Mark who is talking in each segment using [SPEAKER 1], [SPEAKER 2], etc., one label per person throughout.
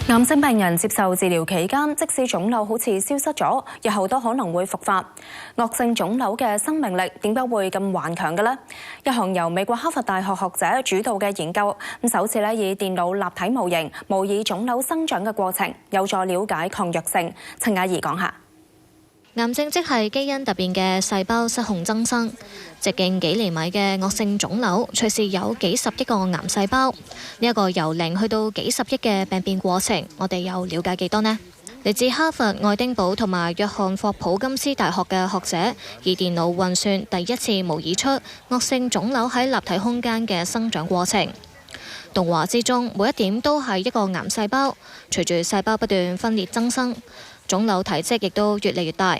[SPEAKER 1] 癌症病人接受治療期間，即使腫瘤好似消失咗，日後都可能會復發。惡性腫瘤嘅生命力點解會咁頑強嘅呢？一項由美國哈佛大學學者主導嘅研究，首次以電腦立體模型模擬腫瘤生長嘅過程，有助了解抗藥性。陳雅儀講下。
[SPEAKER 2] 癌症即係基因突變嘅細胞失控增生，直徑幾厘米嘅惡性腫瘤，隨時有幾十億個癌細胞。呢一個由零去到幾十億嘅病變過程，我哋又了解幾多呢？嚟自哈佛、愛丁堡同埋約翰霍普金斯大學嘅學者，以電腦運算第一次模擬出惡性腫瘤喺立體空間嘅生長過程。動畫之中每一點都係一個癌細胞，隨住細胞不斷分裂增生，腫瘤體積亦都越嚟越大。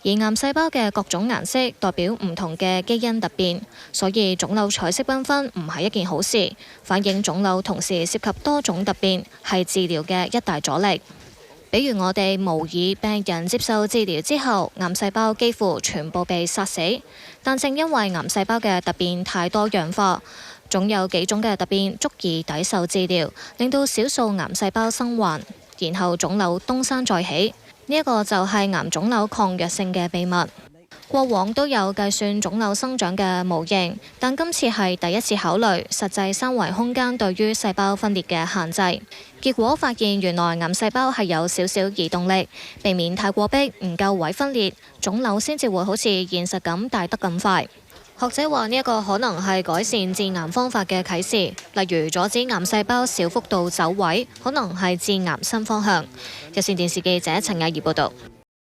[SPEAKER 2] 而癌細胞嘅各種顏色代表唔同嘅基因突變，所以腫瘤彩色繽紛唔係一件好事，反映腫瘤同時涉及多種突變，係治療嘅一大阻力。比如我哋模擬病人接受治療之後，癌細胞幾乎全部被殺死，但正因為癌細胞嘅突變太多樣化，總有幾種嘅突變足以抵受治療，令到少數癌細胞生還，然後腫瘤東山再起。呢一個就係癌腫瘤抗藥性嘅秘密。過往都有計算腫瘤生長嘅模型，但今次係第一次考慮實際三維空間對於細胞分裂嘅限制。結果發現原來癌細胞係有少少移動力，避免太過逼，唔夠位分裂，腫瘤先至會好似現實咁大得咁快。學者話呢一個可能係改善致癌方法嘅啟示，例如阻止癌細胞小幅度走位，可能係致癌新方向。有線電視記者陳雅儀報導。